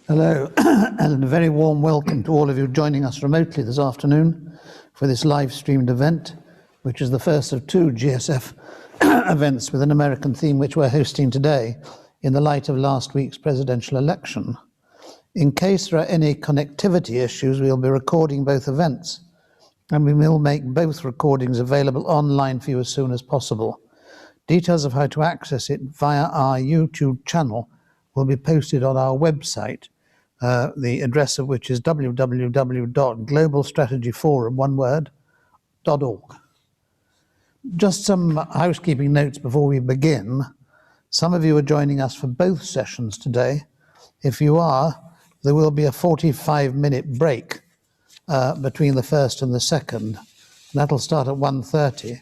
Hello, and a very warm welcome to all of you joining us remotely this afternoon for this live-streamed event, which is the first of two GSF events with an American theme, which we're hosting today in the light of last week's presidential election. In case there are any connectivity issues, we'll be recording both events, and we will make both recordings available online for you as soon as possible. Details of how to access it via our YouTube channel will be posted on our website, the address of which is www.globalstrategyforum.org. Just some housekeeping notes before we begin. Some of you are joining us for both sessions today. If you are, there will be a 45-minute break between the first and the second. That'll start at 1:30,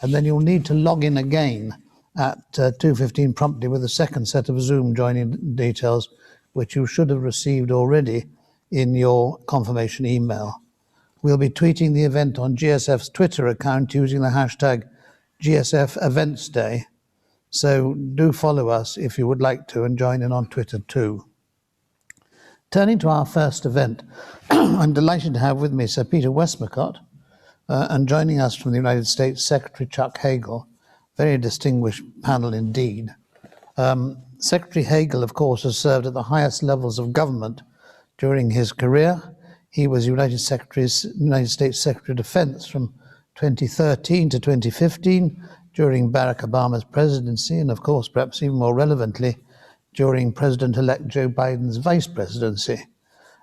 and then you'll need to log in again at 2:15 promptly with a second set of Zoom joining details, which you should have received already in your confirmation email. We'll be tweeting the event on GSF's Twitter account using the hashtag GSF Events Day. So do follow us if you would like to and join in on Twitter too. Turning to our first event, I'm delighted to have with me Sir Peter Westmacott, and joining us from the United States, Secretary Chuck Hagel. Very distinguished panel indeed. Secretary Hagel, of course, has served at the highest levels of government during his career. He was United States Secretary of Defense from 2013 to 2015 during Barack Obama's presidency, and of course, perhaps even more relevantly, during President-elect Joe Biden's vice presidency,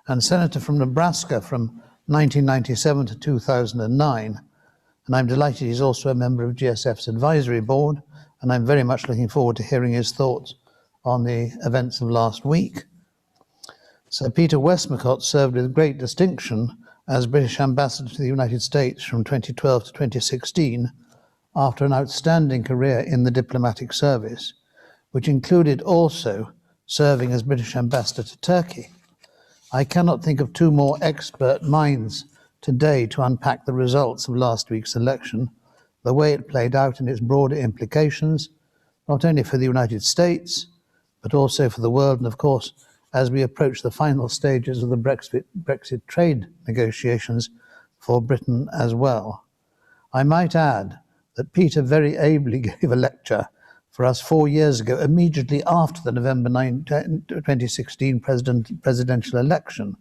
and Senator from Nebraska from 1997 to 2009. And I'm delighted he's also a member of GSF's advisory board, and I'm very much looking forward to hearing his thoughts on the events of last week. Sir Peter Westmacott served with great distinction as British Ambassador to the United States from 2012 to 2016 after an outstanding career in the diplomatic service, which included also serving as British Ambassador to Turkey. I cannot think of two more expert minds today to unpack the results of last week's election, the way it played out and its broader implications, not only for the United States, but also for the world, and of course, as we approach the final stages of the Brexit trade negotiations for Britain as well. I might add that Peter very ably gave a lecture for us 4 years ago, immediately after the November 2016 presidential election,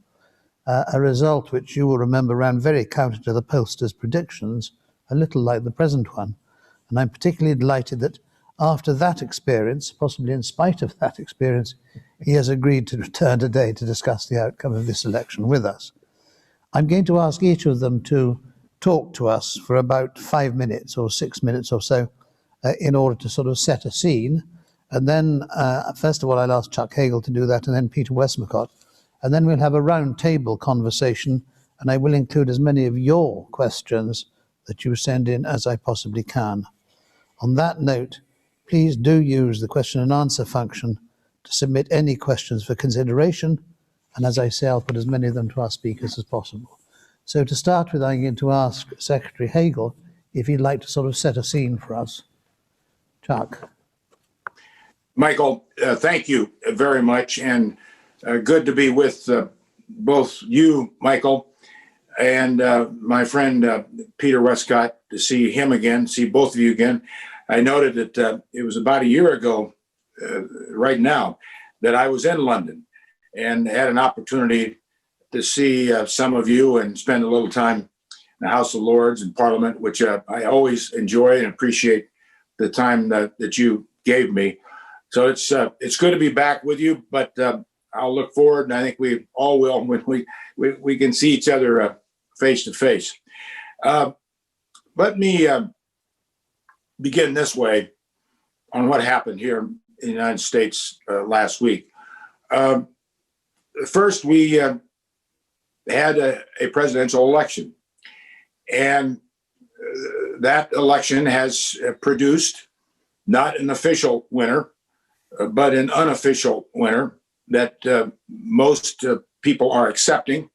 a result which you will remember ran very counter to the pollsters' predictions, a little like the present one. And I'm particularly delighted that after that experience, possibly in spite of that experience, he has agreed to return today to discuss the outcome of this election with us. I'm going to ask each of them to talk to us for about 5 minutes or 6 minutes or so in order to sort of set a scene. And then, first of all, I'll ask Chuck Hagel to do that, and then Peter Westmacott. And then we'll have a round table conversation, and I will include as many of your questions that you send in as I possibly can. On that note, please do use the question and answer function to submit any questions for consideration. And as I say, I'll put as many of them to our speakers as possible. So to start with, I'm going to ask Secretary Hagel if he'd like to sort of set a scene for us. Chuck. Michael, thank you very much. And good to be with both you, Michael, and my friend Peter Westcott, to see him again, see both of you again. I noted that it was about a year ago, right now, that I was in London and had an opportunity to see some of you and spend a little time in the House of Lords and Parliament, which I always enjoy and appreciate the time that you gave me. So it's good to be back with you, but I'll look forward, and I think we all will when we can see each other face to face. Let me begin this way on what happened here in the United States last week. First, we had a presidential election, and that election has produced not an official winner, but an unofficial winner that most people are accepting,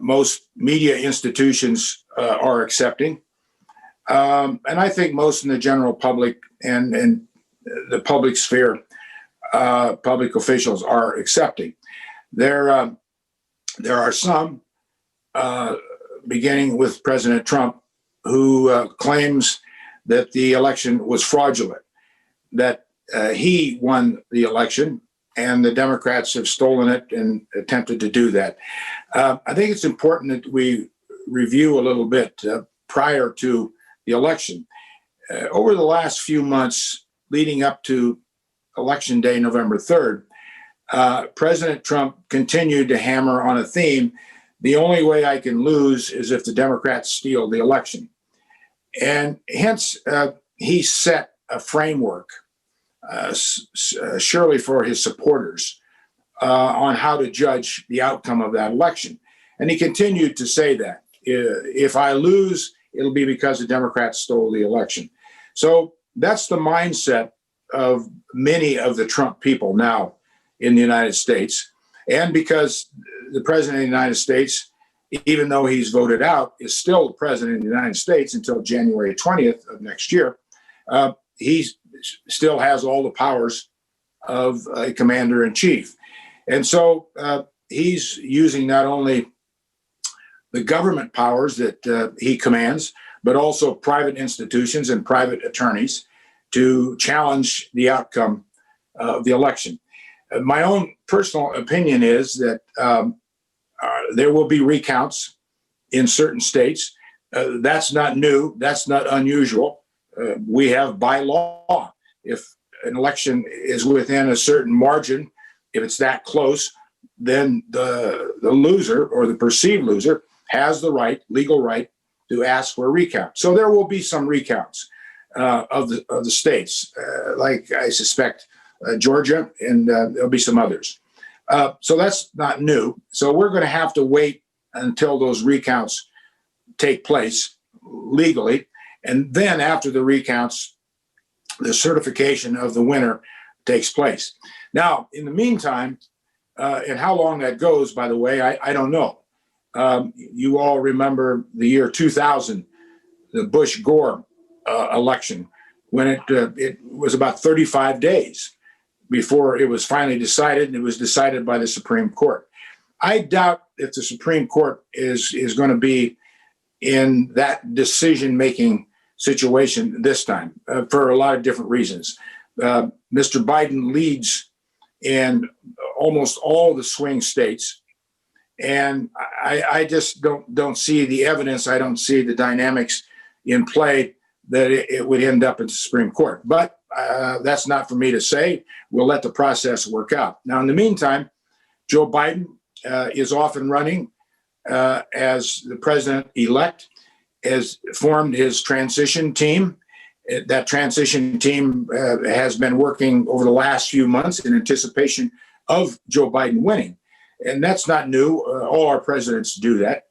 most media institutions are accepting, and I think most in the general public and the public sphere, public officials are accepting. There are some, beginning with President Trump, who claims that the election was fraudulent, that he won the election and the Democrats have stolen it and attempted to do that. I think it's important that we review a little bit prior to the election. Over the last few months leading up to Election Day, November 3rd, President Trump continued to hammer on a theme: the only way I can lose is if the Democrats steal the election. And hence, he set a framework, surely for his supporters, on how to judge the outcome of that election. And he continued to say that if I lose, it'll be because the Democrats stole the election. So that's the mindset of many of the Trump people now in the United States. And because the president of the United States, even though he's voted out, is still the president of the United States until January 20th of next year, he still has all the powers of a commander-in-chief. And so he's using not only the government powers that he commands, but also private institutions and private attorneys to challenge the outcome of the election. My own personal opinion is that there will be recounts in certain states. That's not new. That's not unusual. We have by law, if an election is within a certain margin, if it's that close, then the loser or the perceived loser has the right, legal right, to ask for a recount. So there will be some recounts of the states, like I suspect Georgia, and there'll be some others. So that's not new. So we're going to have to wait until those recounts take place legally. And then after the recounts, the certification of the winner takes place. Now, in the meantime, and how long that goes, by the way, I don't know. You all remember the year 2000, the Bush-Gore election, when it was about 35 days before it was finally decided, and it was decided by the Supreme Court. I doubt if the Supreme Court is going to be in that decision-making situation this time for a lot of different reasons. Mr. Biden leads in almost all the swing states, and I just don't see the evidence. I don't see the dynamics in play that it would end up at the Supreme Court. But that's not for me to say. We'll let the process work out. Now, in the meantime, Joe Biden is off and running as the president-elect, has formed his transition team. That transition team has been working over the last few months in anticipation of Joe Biden winning. And that's not new. All our presidents do that.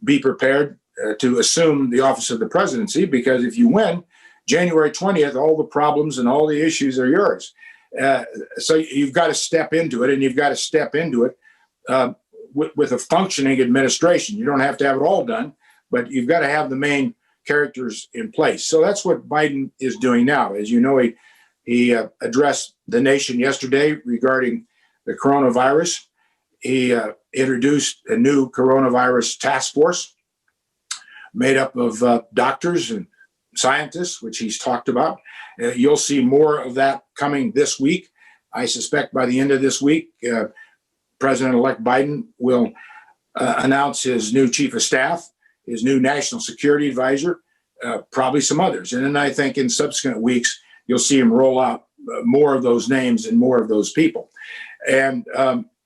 Be prepared to assume the office of the presidency, because if you win, January 20th, all the problems and all the issues are yours. So you've got to step into it, and you've got to step into it with a functioning administration. You don't have to have it all done, but you've got to have the main characters in place. So that's what Biden is doing now. As you know, he addressed the nation yesterday regarding the coronavirus. He introduced a new coronavirus task force made up of doctors and scientists, which he's talked about. You'll see more of that coming this week. I suspect by the end of this week, President-elect Biden will announce his new chief of staff, his new national security advisor, probably some others. And then I think in subsequent weeks, you'll see him roll out more of those names and more of those people. And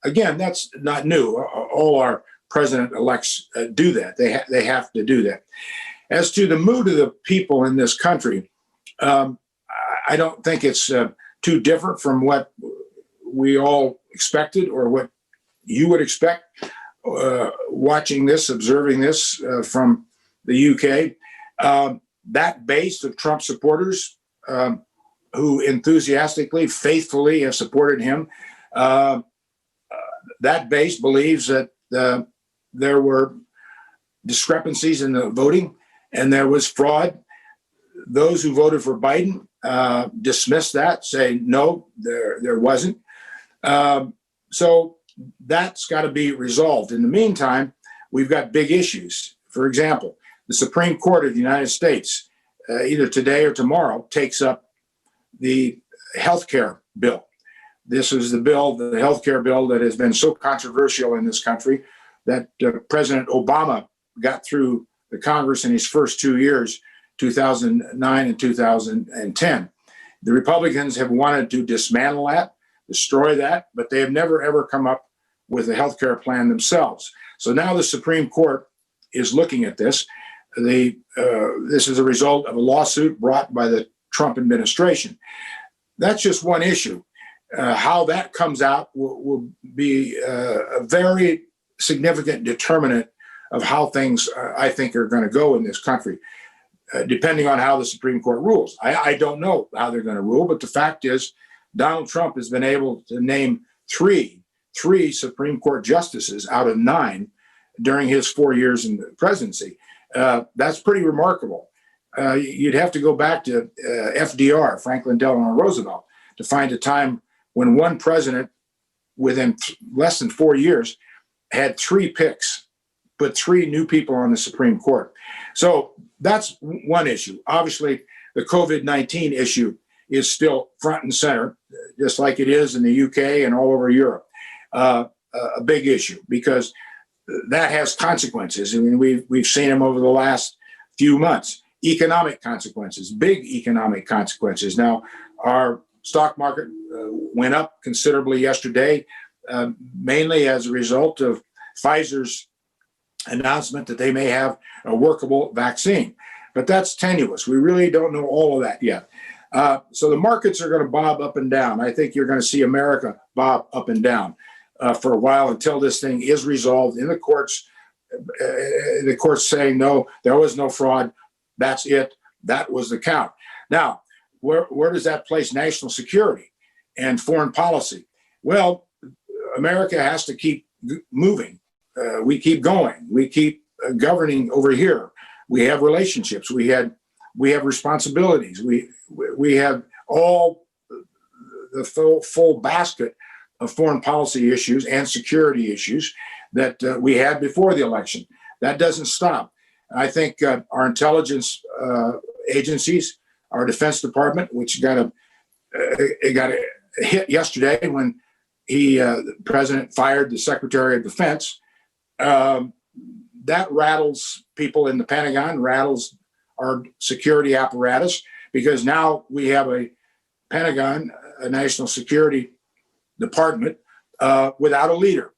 again, that's not new. All our president-elects do that. They have to do that. As to the mood of the people in this country, I don't think it's too different from what we all expected or what you would expect watching this, observing this from the UK. That base of Trump supporters who enthusiastically, faithfully have supported him, that base believes that there were discrepancies in the voting and there was fraud. Those who voted for Biden dismiss that, say, no, there wasn't. So that's got to be resolved. In the meantime, we've got big issues. For example, the Supreme Court of the United States, either today or tomorrow, takes up the health care bill. This is the health care bill that has been so controversial in this country that President Obama got through the Congress in his first 2 years, 2009 and 2010. The Republicans have wanted to dismantle that, destroy that, but they have never, ever come up with a health care plan themselves. So now the Supreme Court is looking at this. This is a result of a lawsuit brought by the Trump administration. That's just one issue. How that comes out will be a very significant determinant of how things, I think, are going to go in this country, depending on how the Supreme Court rules. I don't know how they're going to rule, but the fact is Donald Trump has been able to name three Supreme Court justices out of 9 during his 4 years in the presidency. That's pretty remarkable. You'd have to go back to FDR, Franklin Delano Roosevelt, to find a time when one president within less than 4 years had 3 picks, put 3 new people on the Supreme Court. So that's one issue. Obviously, the COVID-19 issue is still front and center, just like it is in the UK and all over Europe. A big issue because that has consequences. I mean, we've seen them over the last few months. Economic consequences, big economic consequences. Now, our stock market went up considerably yesterday, mainly as a result of Pfizer's announcement that they may have a workable vaccine. But that's tenuous. We really don't know all of that yet. So the markets are going to bob up and down. I think you're going to see America bob up and down for a while until this thing is resolved in the courts. The courts saying, no, there was no fraud. That's it. That was the count. Now, where does that place national security and foreign policy? Well, America has to keep moving. We keep going. We keep governing over here. We have relationships. We have responsibilities. We have all the full basket of foreign policy issues and security issues that we had before the election. That doesn't stop. I think our intelligence agencies, our Defense Department, which got a hit yesterday when the president fired the Secretary of Defense. That rattles people in the Pentagon, rattles our security apparatus, because now we have a Pentagon, a national security department, without a leader.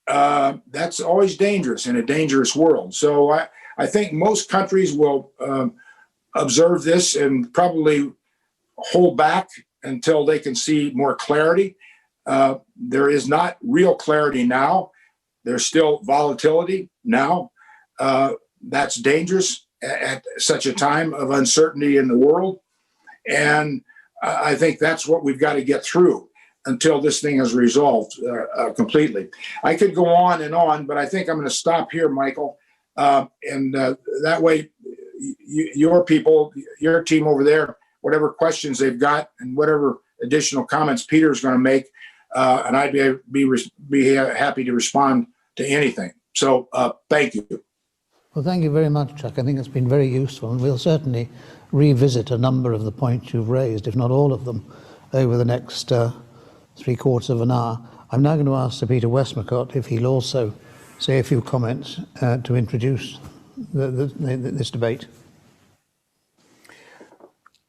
That's always dangerous in a dangerous world. So I think most countries will observe this and probably hold back until they can see more clarity. There is not real clarity now. There's still volatility now. That's dangerous at such a time of uncertainty in the world. And I think that's what we've got to get through until this thing is resolved completely. I could go on, but I think I'm going to stop here, Michael. And that way, your people, your team over there, whatever questions they've got and whatever additional comments Peter's going to make, and I'd be happy to respond to anything. So thank you. Well, thank you very much, Chuck. I think it's been very useful, and we'll certainly revisit a number of the points you've raised, if not all of them, over the next 3/4 of an hour. I'm now going to ask Sir Peter Westmacott if he'll also say a few comments to introduce this debate.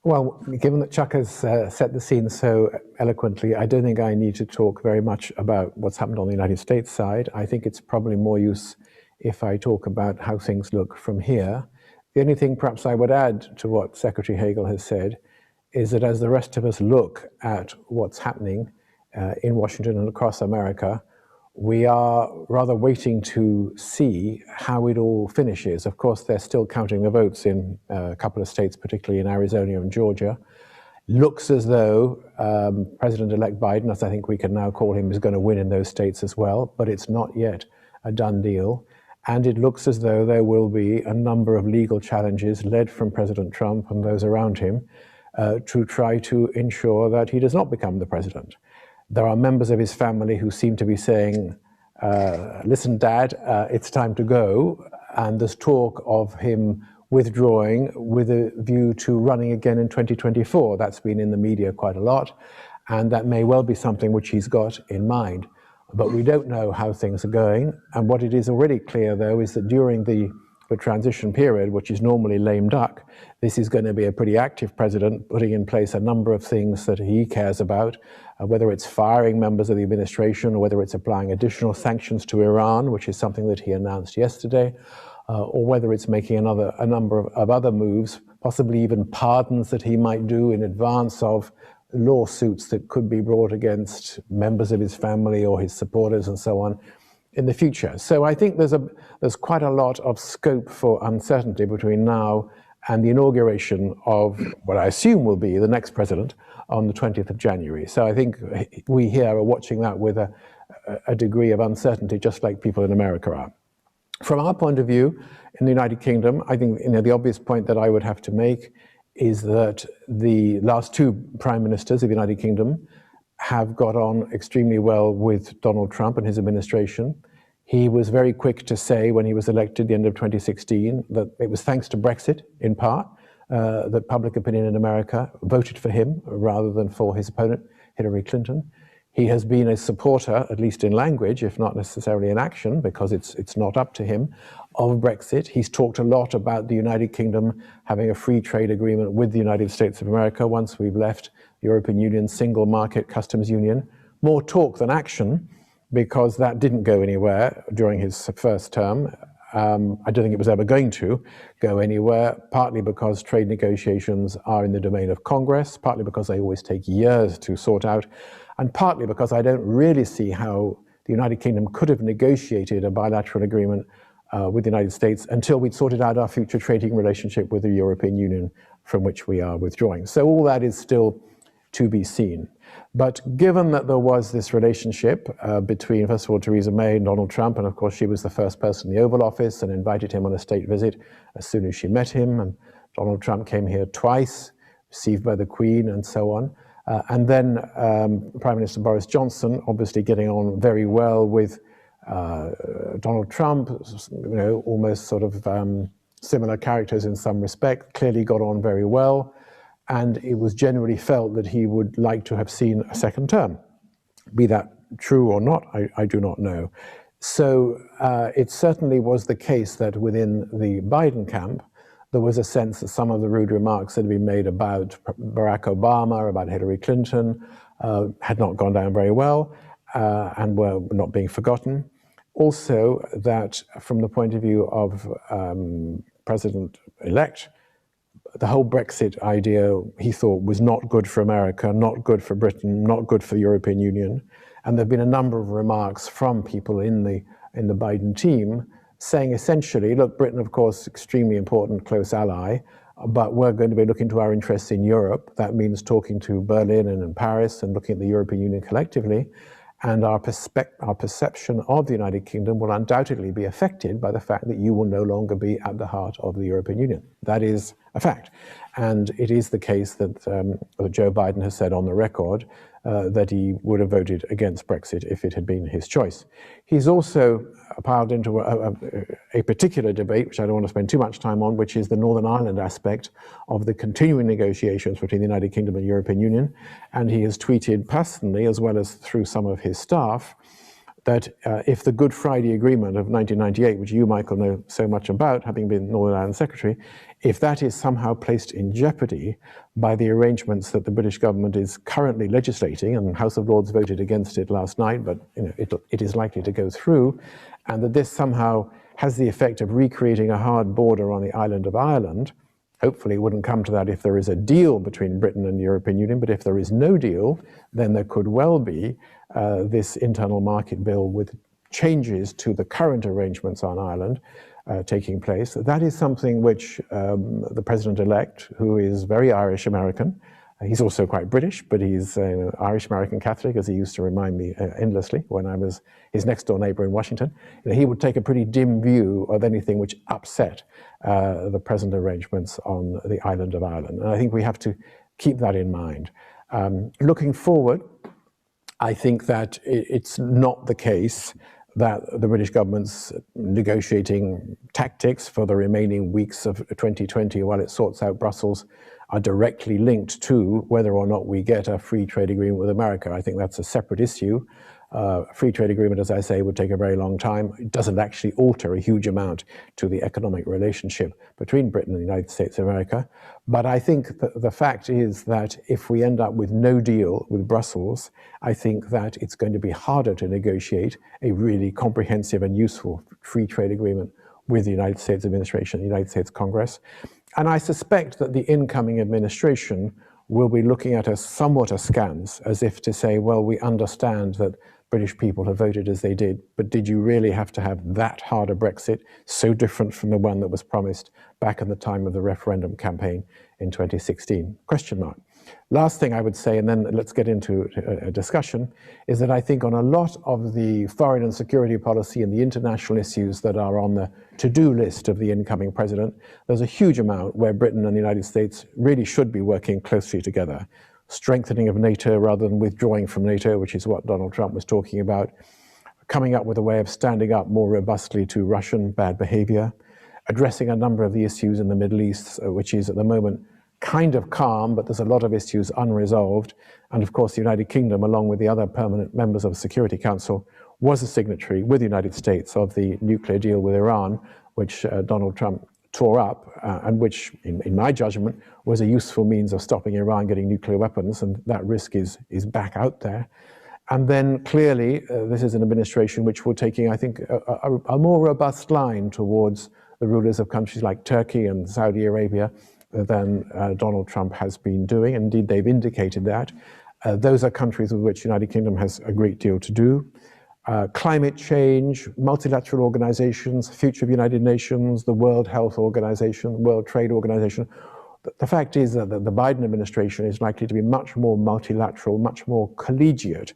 Well, given that Chuck has set the scene so eloquently, I don't think I need to talk very much about what's happened on the United States side. I think it's probably more use if I talk about how things look from here. The only thing perhaps I would add to what Secretary Hagel has said is that as the rest of us look at what's happening in Washington and across America, we are rather waiting to see how it all finishes. Of course, they're still counting the votes in a couple of states, particularly in Arizona and Georgia. Looks as though President-elect Biden, as I think we can now call him, is going to win in those states as well, but it's not yet a done deal. And it looks as though there will be a number of legal challenges led from President Trump and those around him to try to ensure that he does not become the president. There are members of his family who seem to be saying, listen, Dad, it's time to go. And there's talk of him withdrawing with a view to running again in 2024. That's been in the media quite a lot. And that may well be something which he's got in mind. But we don't know how things are going. And what it is already clear, though, is that during the transition period, which is normally lame duck, this is going to be a pretty active president, putting in place a number of things that he cares about, whether it's firing members of the administration or whether it's applying additional sanctions to Iran, which is something that he announced yesterday, or whether it's making a number of other moves, possibly even pardons that he might do in advance of lawsuits that could be brought against members of his family or his supporters and so on in the future. So I think there's quite a lot of scope for uncertainty between now and the inauguration of what I assume will be the next president on the 20th of January. So I think we here are watching that with a degree of uncertainty, just like people in America are. From our point of view, in the United Kingdom, I think the obvious point that I would have to make is that the last two prime ministers of the United Kingdom have got on extremely well with Donald Trump and his administration. He was very quick to say when he was elected at the end of 2016 that it was thanks to Brexit, in part, that public opinion in America voted for him rather than for his opponent, Hillary Clinton. He has been a supporter, at least in language, if not necessarily in action, because it's not up to him, of Brexit. He's talked a lot about the United Kingdom having a free trade agreement with the United States of America once we've left the European Union, single market customs union. More talk than action, because that didn't go anywhere during his first term. I don't think it was ever going to go anywhere, partly because trade negotiations are in the domain of Congress, partly because they always take years to sort out, and partly because I don't really see how the United Kingdom could have negotiated a bilateral agreement with the United States until we'd sorted out our future trading relationship with the European Union, from which we are withdrawing. So all that is still to be seen. But given that there was this relationship between, first of all, Theresa May and Donald Trump, and of course she was the first person in the Oval Office and invited him on a state visit as soon as she met him, and Donald Trump came here twice, received by the Queen and so on. And then Prime Minister Boris Johnson, obviously getting on very well with Donald Trump, almost sort of similar characters in some respect, clearly got on very well. And it was generally felt that he would like to have seen a second term. Be that true or not, I do not know. So it certainly was the case that within the Biden camp, there was a sense that some of the rude remarks that had been made about Barack Obama, about Hillary Clinton, had not gone down very well and were not being forgotten. Also, that from the point of view of President-elect, the whole Brexit idea, he thought, was not good for America, not good for Britain, not good for the European Union. And there have been a number of remarks from people in the Biden team saying essentially, look, Britain, of course, extremely important, close ally, but we're going to be looking to our interests in Europe. That means talking to Berlin and in Paris and looking at the European Union collectively. And our perception of the United Kingdom will undoubtedly be affected by the fact that you will no longer be at the heart of the European Union. That is a fact. And it is the case that Joe Biden has said on the record that he would have voted against Brexit if it had been his choice. He's also piled into a particular debate, which I don't want to spend too much time on, which is the Northern Ireland aspect of the continuing negotiations between the United Kingdom and the European Union. And he has tweeted personally, as well as through some of his staff, that if the Good Friday Agreement of 1998, which you, Michael, know so much about, having been Northern Ireland Secretary, if that is somehow placed in jeopardy by the arrangements that the British government is currently legislating, and the House of Lords voted against it last night, but it is likely to go through, and that this somehow has the effect of recreating a hard border on the island of Ireland. Hopefully it wouldn't come to that if there is a deal between Britain and the European Union, but if there is no deal, then there could well be this internal market bill with changes to the current arrangements on Ireland taking place. That is something which the President-elect, who is very Irish-American, he's also quite British, but he's Irish-American Catholic, as he used to remind me endlessly when I was his next-door neighbor in Washington. He would take a pretty dim view of anything which upset the present arrangements on the island of Ireland. And I think we have to keep that in mind. Looking forward, I think that it's not the case that the British government's negotiating tactics for the remaining weeks of 2020 while it sorts out Brussels are directly linked to whether or not we get a free trade agreement with America. I think that's a separate issue. A free trade agreement, as I say, would take a very long time. It doesn't actually alter a huge amount to the economic relationship between Britain and the United States of America. But I think that the fact is that if we end up with no deal with Brussels, I think that it's going to be harder to negotiate a really comprehensive and useful free trade agreement with the United States administration, the United States Congress. And I suspect that the incoming administration will be looking at us somewhat askance, as if to say, well, we understand that British people have voted as they did, but did you really have to have that hard a Brexit, so different from the one that was promised back in the time of the referendum campaign in 2016? Question mark. Last thing I would say, and then let's get into a discussion, is that I think on a lot of the foreign and security policy and the international issues that are on the to-do list of the incoming president, there's a huge amount where Britain and the United States really should be working closely together. Strengthening of NATO rather than withdrawing from NATO, which is what Donald Trump was talking about, coming up with a way of standing up more robustly to Russian bad behavior, addressing a number of the issues in the Middle East, which is at the moment kind of calm, but there's a lot of issues unresolved. And of course, the United Kingdom, along with the other permanent members of the Security Council, was a signatory with the United States of the nuclear deal with Iran, which Donald Trump tore up, and which, in my judgment, was a useful means of stopping Iran getting nuclear weapons, and that risk is back out there. And then clearly, this is an administration which will taking, I think, a more robust line towards the rulers of countries like Turkey and Saudi Arabia than Donald Trump has been doing. Indeed, they've indicated that. Those are countries with which the United Kingdom has a great deal to do. Climate change, multilateral organizations, future of United Nations, the World Health Organization, World Trade Organization. The fact is that the Biden administration is likely to be much more multilateral, much more collegiate,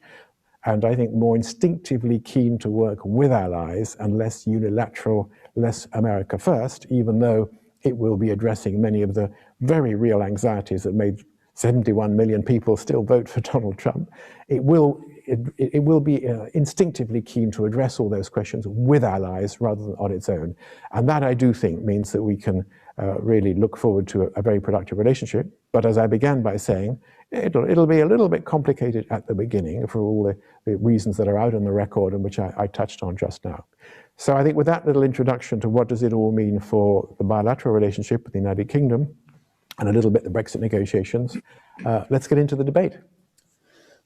and I think more instinctively keen to work with allies and less unilateral, less America first, even though it will be addressing many of the very real anxieties that made 71 million people still vote for Donald Trump. It will be instinctively keen to address all those questions with allies rather than on its own. And that, I do think, means that we can really look forward to a very productive relationship. But as I began by saying, it'll be a little bit complicated at the beginning for all the reasons that are out on the record and which I touched on just now. So I think with that little introduction to what does it all mean for the bilateral relationship with the United Kingdom and a little bit the Brexit negotiations, let's get into the debate.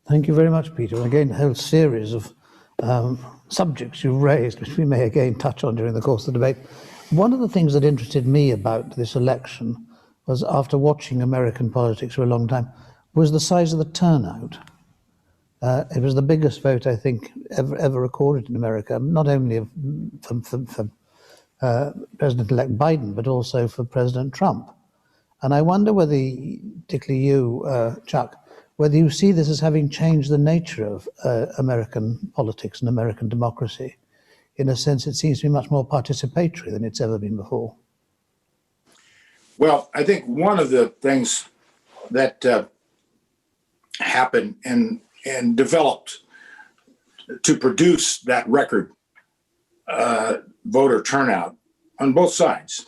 Thank you very much, Peter. Again, a whole series of subjects you've raised, which we may again touch on during the course of the debate. One of the things that interested me about this election was, after watching American politics for a long time, was the size of the turnout. It was the biggest vote, I think, ever recorded in America, not only for President-elect Biden, but also for President Trump. And I wonder whether, particularly you, Chuck, whether you see this as having changed the nature of American politics and American democracy. In a sense, it seems to be much more participatory than it's ever been before. Well, I think one of the things that happened and developed to produce that record voter turnout on both sides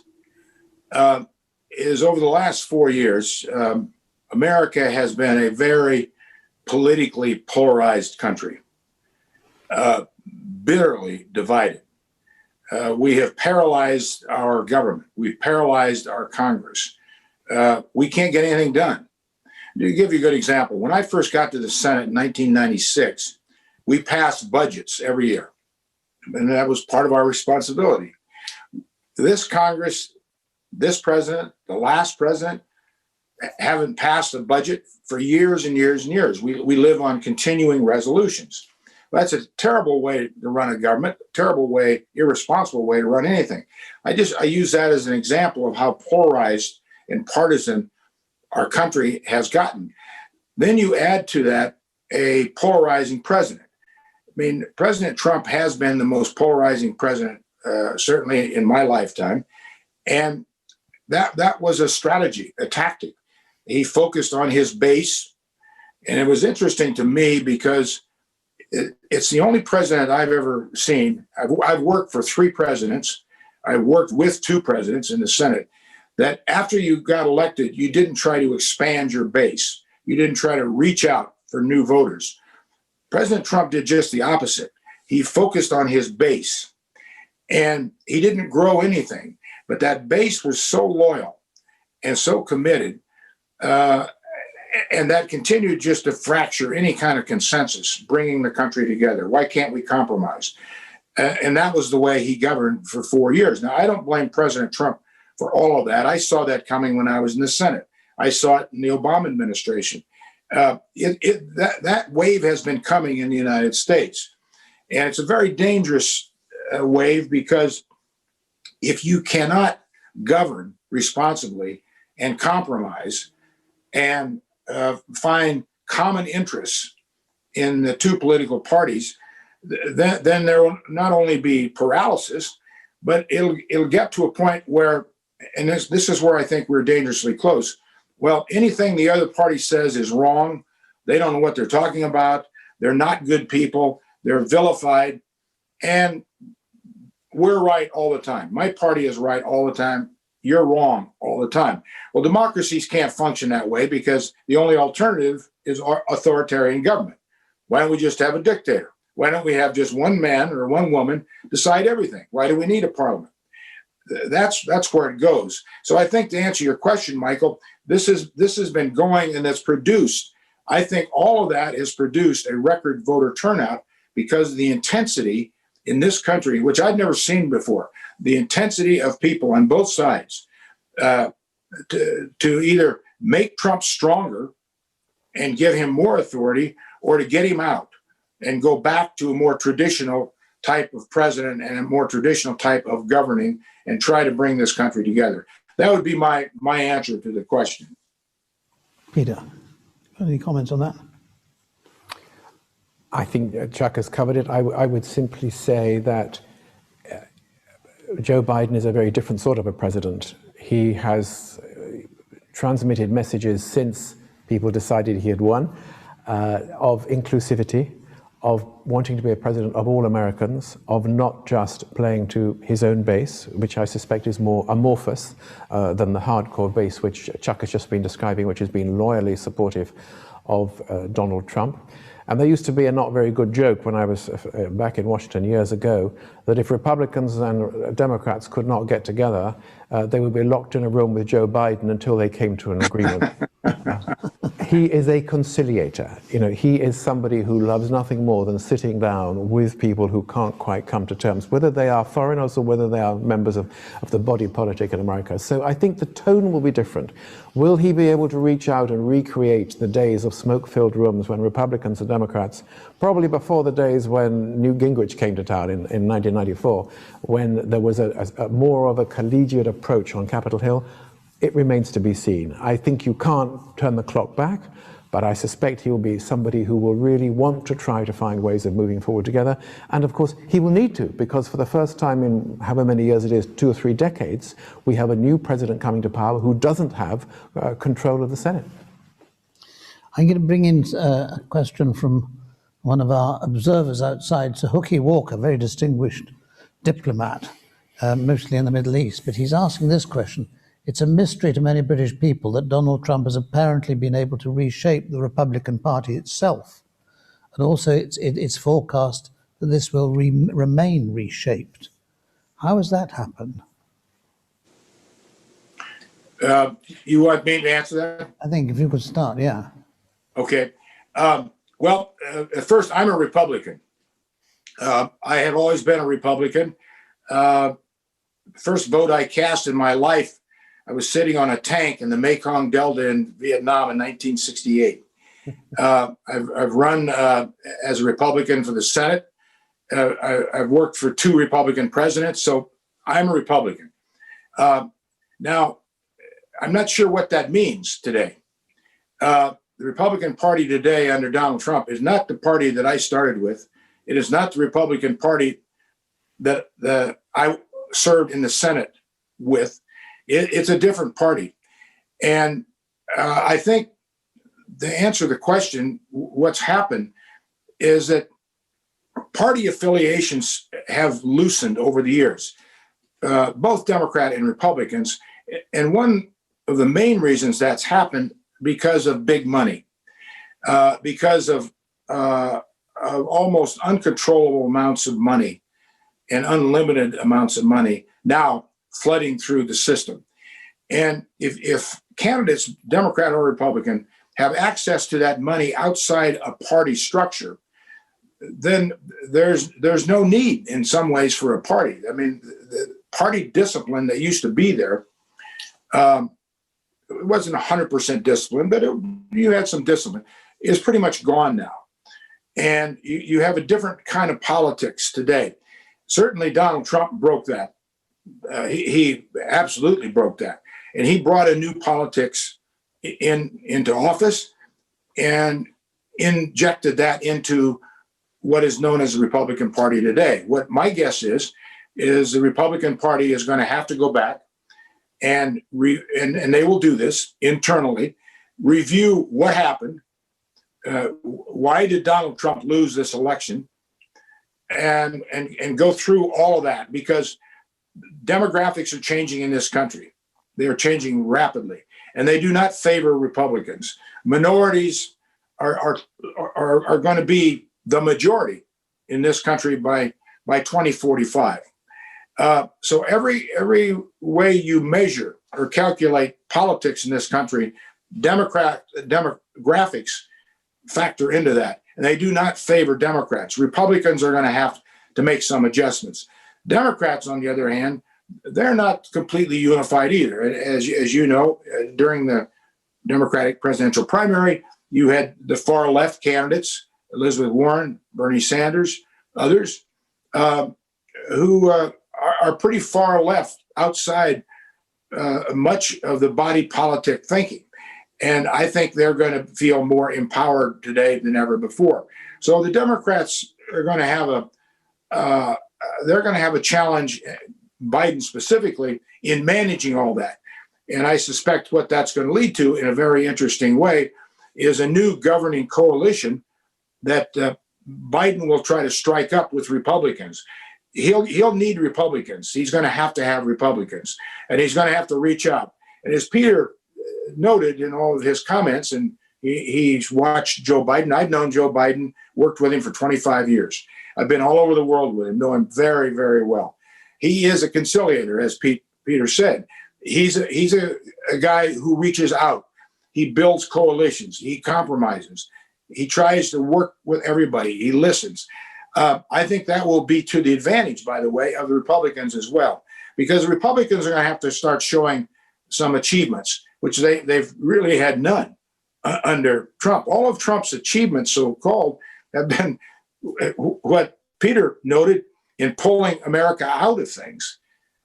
is, over the last 4 years, America has been a very politically polarized country, bitterly divided. We have paralyzed our government. We've paralyzed our Congress. We can't get anything done. To give you a good example, when I first got to the Senate in 1996, we passed budgets every year, and that was part of our responsibility. This Congress, this president, the last president, haven't passed a budget for years and years and years. We live on continuing resolutions. That's a terrible way to run a government, terrible way, irresponsible way to run anything. I use that as an example of how polarized and partisan our country has gotten. Then you add to that a polarizing president. I mean, President Trump has been the most polarizing president, certainly in my lifetime. And that was a strategy, a tactic. He focused on his base. And it was interesting to me because It's the only president I've ever seen. I've worked for 3 presidents. I worked with 2 presidents in the Senate, that after you got elected, you didn't try to expand your base. You didn't try to reach out for new voters. President Trump did just the opposite. He focused on his base, and he didn't grow anything. But that base was so loyal and so committed, and that continued just to fracture any kind of consensus, bringing the country together. Why can't we compromise? And that was the way he governed for 4 years. Now, I don't blame President Trump for all of that. I saw that coming when I was in the Senate. I saw it in the Obama administration. That wave has been coming in the United States. And it's a very dangerous wave, because if you cannot govern responsibly and compromise and find common interests in the 2 political parties, then there will not only be paralysis, but it'll get to a point where, and this is where I think we're dangerously close. Well, anything the other party says is wrong. They don't know what they're talking about. They're not good people. They're vilified. And we're right all the time. My party is right all the time. You're wrong all the time. Well, democracies can't function that way, because the only alternative is authoritarian government. Why don't we just have a dictator? Why don't we have just one man or one woman decide everything? Why do we need a parliament? That's where it goes. So I think, to answer your question, Michael, this has been going, and it's produced. I think all of that has produced a record voter turnout, because of the intensity in this country, which I've never seen before. The intensity of people on both sides to either make Trump stronger and give him more authority, or to get him out and go back to a more traditional type of president and a more traditional type of governing, and try to bring this country together. That would be my answer to the question. Peter, any comments on that? I think Chuck has covered it. I would simply say that Joe Biden is a very different sort of a president. He has transmitted messages since people decided he had won, of inclusivity, of wanting to be a president of all Americans, of not just playing to his own base, which I suspect is more amorphous than the hardcore base which Chuck has just been describing, which has been loyally supportive of Donald Trump. And there used to be a not very good joke when I was back in Washington years ago, that if Republicans and Democrats could not get together, they would be locked in a room with Joe Biden until they came to an agreement. He is a conciliator. You know, he is somebody who loves nothing more than sitting down with people who can't quite come to terms, whether they are foreigners or whether they are members of the body politic in America. So I think the tone will be different. Will he be able to reach out and recreate the days of smoke-filled rooms when Republicans and Democrats, probably before the days when Newt Gingrich came to town in 1994, when there was a more of a collegiate approach on Capitol Hill? It remains to be seen. I think you can't turn the clock back, but I suspect he'll be somebody who will really want to try to find ways of moving forward together. And of course, he will need to, because for the first time in however many years it is, 2 or 3 decades, we have a new president coming to power who doesn't have control of the Senate. I'm going to bring in a question from one of our observers outside, Sir Hookie Walker, very distinguished diplomat, mostly in the Middle East, but he's asking this question. It's a mystery to many British people that Donald Trump has apparently been able to reshape the Republican Party itself. And also it's forecast that this will remain reshaped. How has that happened? You want me to answer that? I think if you could start, yeah. Okay. Well, at first, I'm a Republican. I have always been a Republican. First vote I cast in my life, I was sitting on a tank in the Mekong Delta in Vietnam in 1968. I've run as a Republican for the Senate. I've worked for 2 Republican presidents, so I'm a Republican. Now, I'm not sure what that means today. The Republican Party today under Donald Trump is not the party that I started with. It is not the Republican Party that I served in the Senate with. It's a different party. And I think to answer the question, what's happened is that party affiliations have loosened over the years, both Democrat and Republicans. And one of the main reasons that's happened because of big money, because of almost uncontrollable amounts of money and unlimited amounts of money now flooding through the system. And if candidates, Democrat or Republican, have access to that money outside a party structure, then there's no need in some ways for a party. I mean, the party discipline that used to be there, it wasn't 100% discipline, but you had some discipline, is pretty much gone now. And you have a different kind of politics today. Certainly Donald Trump broke that. He absolutely broke that. And he brought a new politics into office and injected that into what is known as the Republican Party today. What my guess is the Republican Party is going to have to go back and they will do this internally, review what happened. Why did Donald Trump lose this election? And go through all of that, because demographics are changing in this country. They are changing rapidly, and they do not favor Republicans. Minorities are going to be the majority in this country by 2045. So every way you measure or calculate politics in this country, demographics factor into that, and they do not favor Democrats. Republicans are going to have to make some adjustments. Democrats, on the other hand, they're not completely unified either. As you know, during the Democratic presidential primary, you had the far left candidates, Elizabeth Warren, Bernie Sanders, others, who are pretty far left outside much of the body politic thinking. And I think they're going to feel more empowered today than ever before. So the Democrats are going to have a challenge, Biden specifically, in managing all that. And I suspect what that's going to lead to, in a very interesting way, is a new governing coalition that Biden will try to strike up with Republicans. He'll need Republicans. He's going to have Republicans, and he's going to have to reach out. And as Peter noted in all of his comments, and he's watched Joe Biden. I've known Joe Biden, worked with him for 25 years. I've been all over the world with him, know him very, very well. He is a conciliator, as Peter said. He's a guy who reaches out. He builds coalitions. He compromises. He tries to work with everybody. He listens. I think that will be to the advantage, by the way, of the Republicans as well, because the Republicans are going to have to start showing some achievements, which they've really had none under Trump. All of Trump's achievements, so-called, have been what Peter noted in pulling America out of things.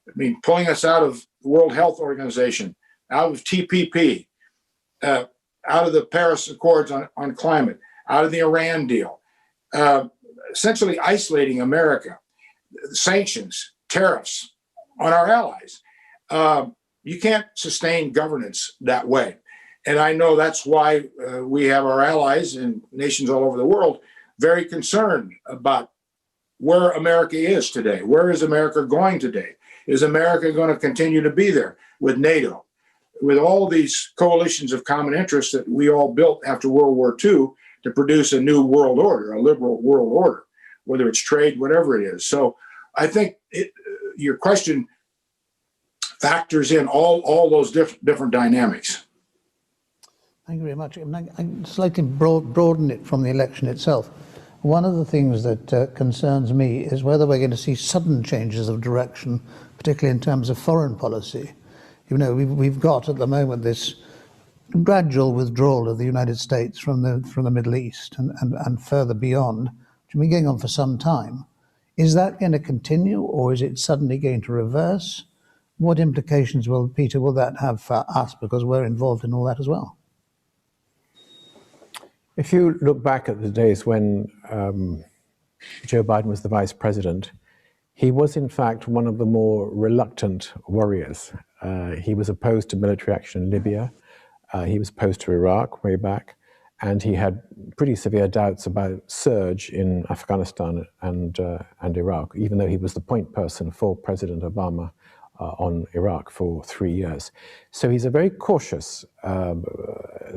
I mean, pulling us out of the World Health Organization, out of TPP, out of the Paris Accords on climate, out of the Iran deal, essentially isolating America, sanctions, tariffs on our allies. You can't sustain governance that way. And I know that's why we have our allies and nations all over the world very concerned about where America is today. Where is America going today? Is America going to continue to be there with NATO, with all these coalitions of common interest that we all built after World War II to produce a new world order, a liberal world order, whether it's trade, whatever it is. So I think your question factors in all those different dynamics. Thank you very much. I slightly broaden it from the election itself. One of the things that concerns me is whether we're going to see sudden changes of direction, particularly in terms of foreign policy. You know, we've got at the moment this gradual withdrawal of the United States from the Middle East and further beyond, which has been going on for some time. Is that going to continue, or is it suddenly going to reverse? What implications will that have for us, because we're involved in all that as well? If you look back at the days when Joe Biden was the vice president, he was in fact one of the more reluctant warriors. He was opposed to military action in Libya. He was opposed to Iraq way back. and he had pretty severe doubts about surge in Afghanistan and Iraq, even though he was the point person for President Obama on Iraq for 3 years. So he's a very cautious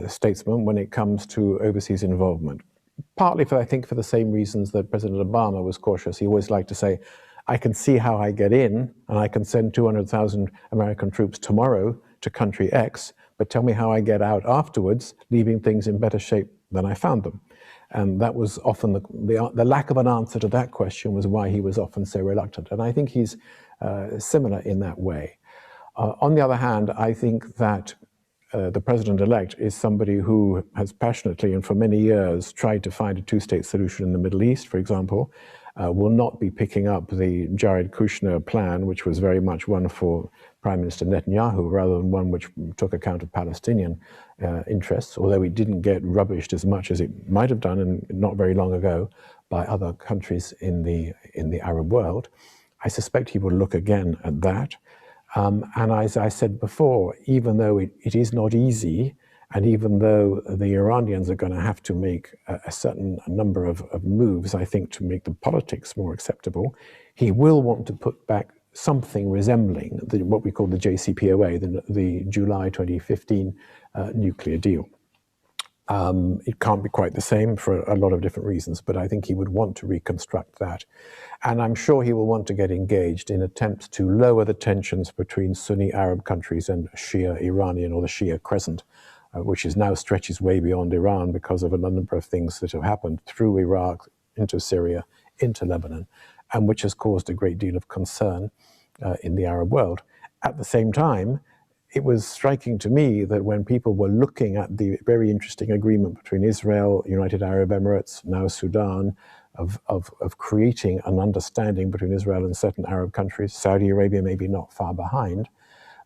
statesman when it comes to overseas involvement. Partly, I think, for the same reasons that President Obama was cautious. He always liked to say, I can see how I get in, and I can send 200,000 American troops tomorrow to country X, but tell me how I get out afterwards, leaving things in better shape than I found them. And that was often the lack of an answer to that question was why he was often so reluctant. And I think he's similar in that way. On the other hand, I think that the president-elect is somebody who has passionately and for many years tried to find a two-state solution in the Middle East, for example, will not be picking up the Jared Kushner plan, which was very much one for Prime Minister Netanyahu, rather than one which took account of Palestinian interests, although it didn't get rubbished as much as it might have done, and not very long ago, by other countries in the Arab world. I suspect he will look again at that. And as I said before, even though it is not easy, and even though the Iranians are going to have to make a certain number of moves, I think, to make the politics more acceptable, he will want to put back something resembling what we call the JCPOA, the July 2015 nuclear deal. It can't be quite the same for a lot of different reasons, but I think he would want to reconstruct that. And I'm sure he will want to get engaged in attempts to lower the tensions between Sunni Arab countries and Shia Iranian, or the Shia Crescent, which is now stretches way beyond Iran because of a number of things that have happened through Iraq, into Syria, into Lebanon, and which has caused a great deal of concern in the Arab world. At the same time, it was striking to me that when people were looking at the very interesting agreement between Israel, United Arab Emirates, now Sudan, of creating an understanding between Israel and certain Arab countries, Saudi Arabia maybe not far behind,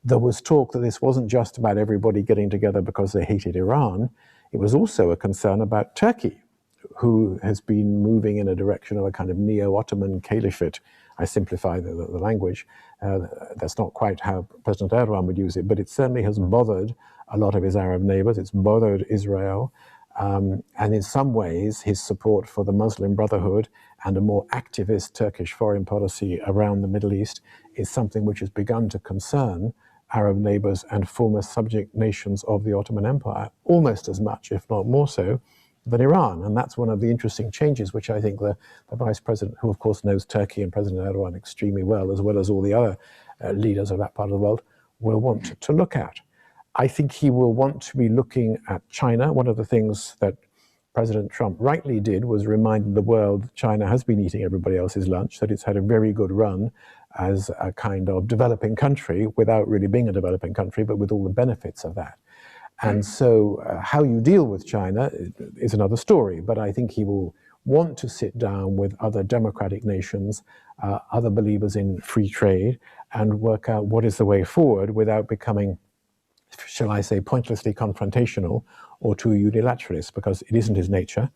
there was talk that this wasn't just about everybody getting together because they hated Iran. It was also a concern about Turkey, who has been moving in a direction of a kind of neo-Ottoman caliphate. I simplify the language. That's not quite how President Erdogan would use it, but it certainly has bothered a lot of his Arab neighbors. It's bothered Israel. And in some ways, his support for the Muslim Brotherhood and a more activist Turkish foreign policy around the Middle East is something which has begun to concern Arab neighbors and former subject nations of the Ottoman Empire, almost as much, if not more so, than Iran. And that's one of the interesting changes, which I think the Vice President, who of course knows Turkey and President Erdogan extremely well as all the other leaders of that part of the world, will want to look at. I think he will want to be looking at China. One of the things that President Trump rightly did was remind the world China has been eating everybody else's lunch, that it's had a very good run as a kind of developing country without really being a developing country, but with all the benefits of that. And so how you deal with China is another story, but I think he will want to sit down with other democratic nations, other believers in free trade, and work out what is the way forward without becoming, shall I say, pointlessly confrontational or too unilateralist, because it isn't his nature.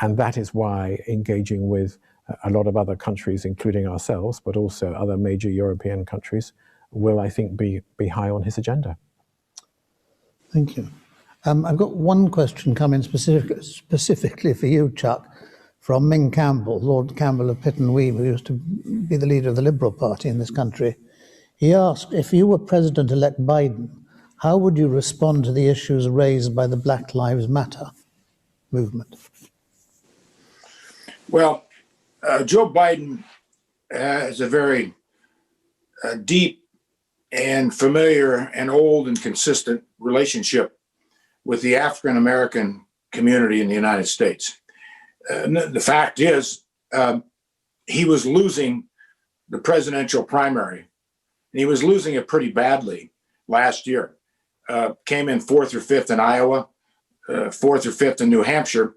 And that is why engaging with a lot of other countries, including ourselves, but also other major European countries, will, I think, be high on his agenda. Thank you. I've got one question coming specifically for you, Chuck, from Ming Campbell, Lord Campbell of Pitt and Weem, who used to be the leader of the Liberal Party in this country. He asked, if you were President-elect Biden, how would you respond to the issues raised by the Black Lives Matter movement? Well, Joe Biden has a very deep and familiar and old and consistent relationship with the African-American community in the United States. The fact is, he was losing the presidential primary, and he was losing it pretty badly last year. Came in 4th or 5th in Iowa, 4th or 5th in New Hampshire,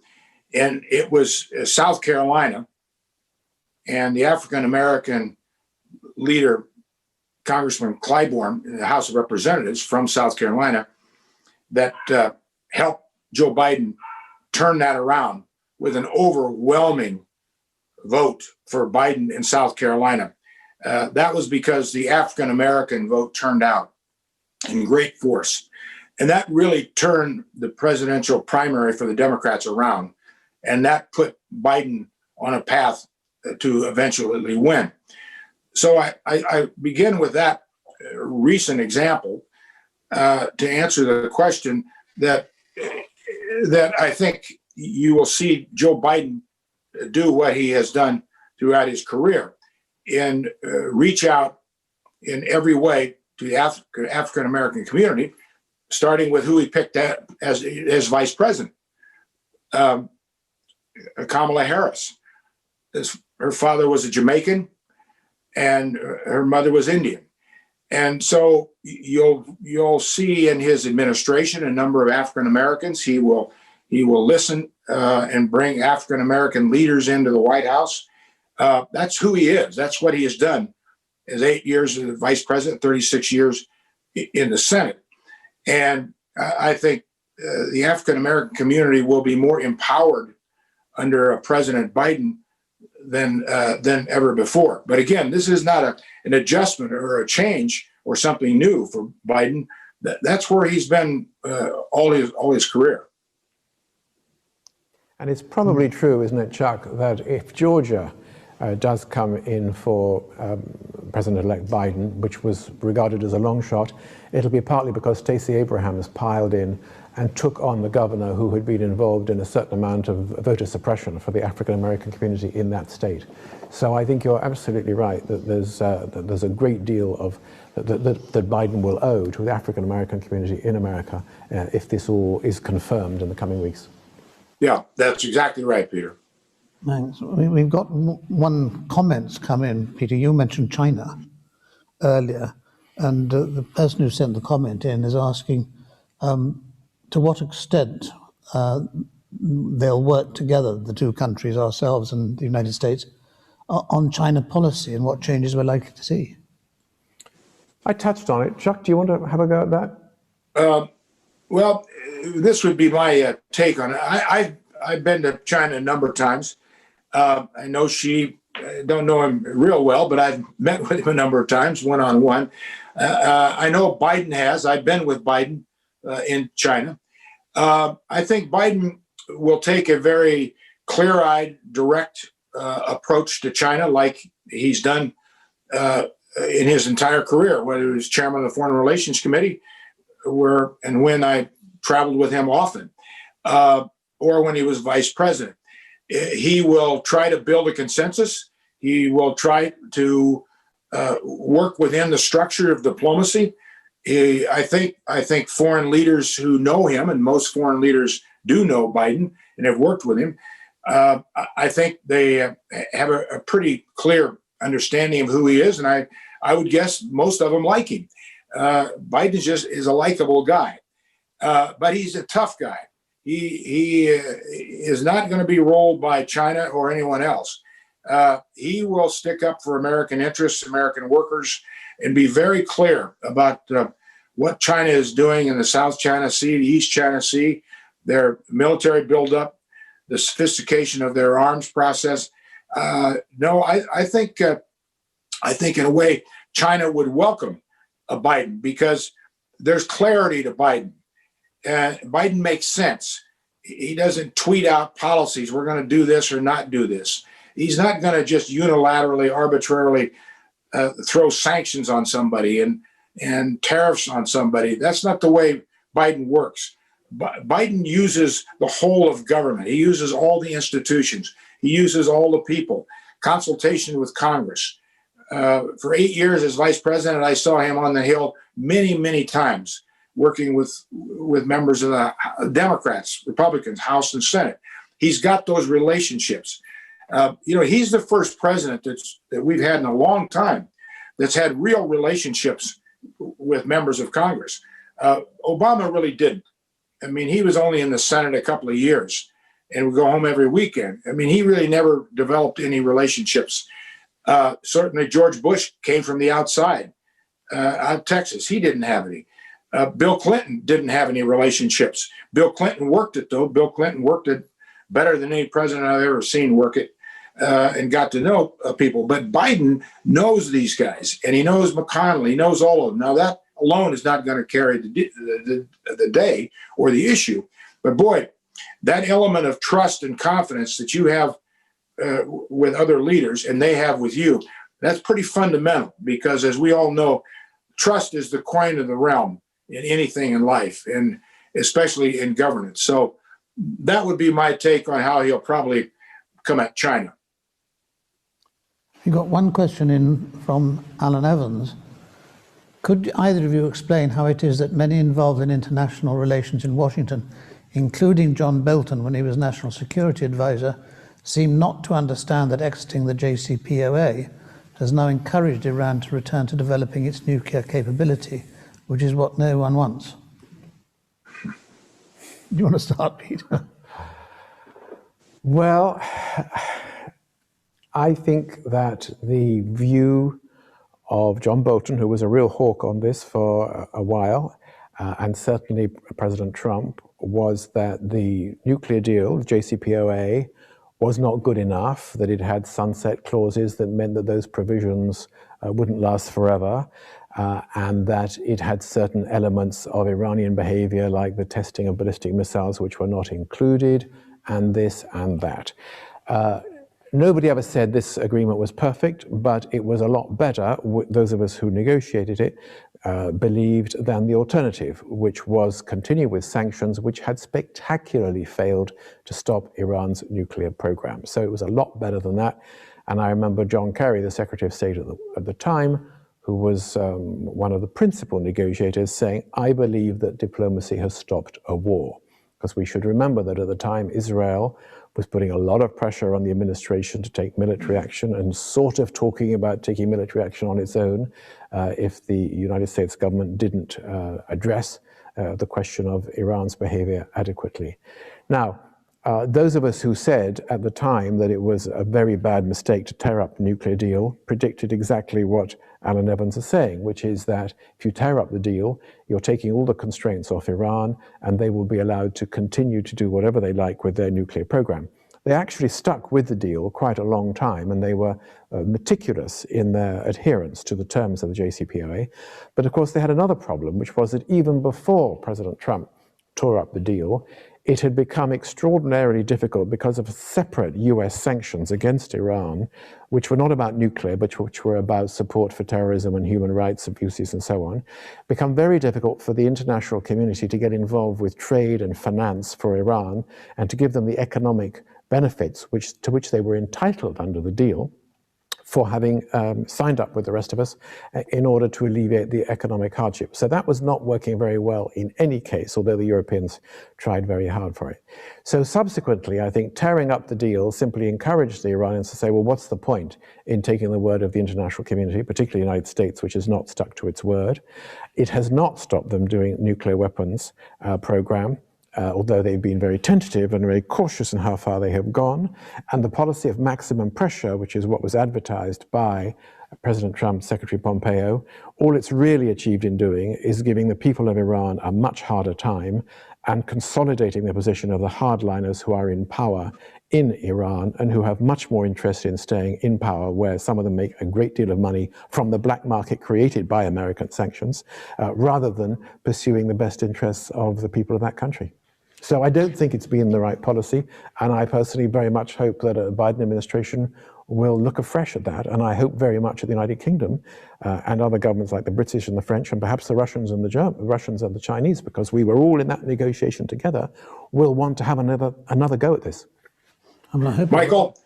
and it was South Carolina, and the African-American leader, Congressman Clyburn in the House of Representatives from South Carolina, that helped Joe Biden turn that around with an overwhelming vote for Biden in South Carolina. That was because the African-American vote turned out in great force. And that really turned the presidential primary for the Democrats around. And that put Biden on a path to eventually win. So I begin with that recent example to answer the question that I think you will see Joe Biden do what he has done throughout his career and reach out in every way to the African American community, starting with who he picked as vice president. Kamala Harris. Her father was a Jamaican and her mother was Indian. And so you'll see in his administration a number of African Americans. He will listen and bring African American leaders into the White House. That's who he is. That's what he has done. His 8 years as vice president, 36 years in the Senate. And I think the African American community will be more empowered under President Biden than ever before. But again, this is not an adjustment or a change or something new for Biden. That's where he's been all his career. And it's probably true, isn't it, Chuck, that if Georgia does come in for President-elect Biden, which was regarded as a long shot, it'll be partly because Stacey Abrams piled in and took on the governor who had been involved in a certain amount of voter suppression for the African-American community in that state. So I think you're absolutely right that there's a great deal of that Biden will owe to the African-American community in America if this all is confirmed in the coming weeks. Yeah, that's exactly right, Peter. Thanks. We've got one comment come in. Peter, you mentioned China earlier, and the person who sent the comment in is asking to what extent they'll work together, the two countries, ourselves and the United States, on China policy and what changes we're likely to see. I touched on it. Chuck, do you want to have a go at that? Well, this would be my take on it. I've been to China a number of times. I know don't know him real well, but I've met with him a number of times, one-on-one. I know Biden has. I've been with Biden in China. I think Biden will take a very clear-eyed, direct approach to China like he's done in his entire career, whether he was chairman of the Foreign Relations Committee when I traveled with him often, or when he was vice president. He will try to build a consensus. He will try to work within the structure of diplomacy. I think foreign leaders who know him, and most foreign leaders do know Biden and have worked with him, I think they have a pretty clear understanding of who he is, and I would guess most of them like him. Biden is a likable guy, but he's a tough guy. He is not going to be rolled by China or anyone else. He will stick up for American interests, American workers, and be very clear about what China is doing in the South China Sea, the East China Sea, their military buildup, the sophistication of their arms process. No, I think in a way China would welcome a Biden because there's clarity to Biden. Biden makes sense. He doesn't tweet out policies. We're going to do this or not do this. He's not going to just unilaterally, arbitrarily throw sanctions on somebody and tariffs on somebody. That's not the way Biden works. Biden uses the whole of government. He uses all the institutions. He uses all the people. Consultation with Congress. For 8 years as vice president, I saw him on the Hill many, many times, working with members of the Democrats, Republicans, House and Senate. He's got those relationships. He's the first president that we've had in a long time that's had real relationships with members of Congress. Obama really didn't. I mean, he was only in the Senate a couple of years and would go home every weekend. I mean, he really never developed any relationships. Certainly George Bush came from the outside, out of Texas. He didn't have any. Bill Clinton didn't have any relationships. Bill Clinton worked it, though. Bill Clinton worked it better than any president I've ever seen work it and got to know people. But Biden knows these guys, and he knows McConnell. He knows all of them. Now, alone is not going to carry the day or the issue. But boy, that element of trust and confidence that you have with other leaders and they have with you, that's pretty fundamental, because as we all know, trust is the coin of the realm in anything in life, and especially in governance. So that would be my take on how he'll probably come at China. You got one question in from Alan Evans. Could either of you explain how it is that many involved in international relations in Washington, including John Bolton when he was National Security Advisor, seem not to understand that exiting the JCPOA has now encouraged Iran to return to developing its nuclear capability, which is what no one wants? Do you want to start, Peter? Well, I think that the view of John Bolton, who was a real hawk on this for a while, and certainly President Trump, was that the nuclear deal, the JCPOA, was not good enough, that it had sunset clauses that meant that those provisions wouldn't last forever, and that it had certain elements of Iranian behavior, like the testing of ballistic missiles, which were not included, and this and that. Nobody ever said this agreement was perfect, but it was a lot better, those of us who negotiated it believed, than the alternative, which was continue with sanctions, which had spectacularly failed to stop Iran's nuclear program. So it was a lot better than that. And I remember John Kerry, the Secretary of State at the time, who was one of the principal negotiators, saying, I believe that diplomacy has stopped a war. Because we should remember that at the time, Israel was putting a lot of pressure on the administration to take military action, and sort of talking about taking military action on its own if the United States government didn't address the question of Iran's behavior adequately. Now, those of us who said at the time that it was a very bad mistake to tear up the nuclear deal predicted exactly what Alan Evans is saying, which is that if you tear up the deal, you're taking all the constraints off Iran, and they will be allowed to continue to do whatever they like with their nuclear program. They actually stuck with the deal quite a long time, and they were meticulous in their adherence to the terms of the JCPOA. But of course, they had another problem, which was that even before President Trump tore up the deal, it had become extraordinarily difficult because of separate US sanctions against Iran, which were not about nuclear, but which were about support for terrorism and human rights abuses and so on, become very difficult for the international community to get involved with trade and finance for Iran and to give them the economic benefits to which they were entitled under the deal for having signed up with the rest of us in order to alleviate the economic hardship. So that was not working very well in any case, although the Europeans tried very hard for it. So subsequently, I think tearing up the deal simply encouraged the Iranians to say, well, what's the point in taking the word of the international community, particularly the United States, which has not stuck to its word. It has not stopped them doing nuclear weapons program. Although they've been very tentative and very cautious in how far they have gone. And the policy of maximum pressure, which is what was advertised by President Trump, Secretary Pompeo, all it's really achieved in doing is giving the people of Iran a much harder time and consolidating the position of the hardliners who are in power in Iran and who have much more interest in staying in power, where some of them make a great deal of money from the black market created by American sanctions, rather than pursuing the best interests of the people of that country. So I don't think it's been the right policy, and I personally very much hope that a Biden administration will look afresh at that, and I hope very much at the United Kingdom and other governments like the British and the French, and perhaps the Russians and the Chinese, because we were all in that negotiation together, will want to have another go at this. Michael,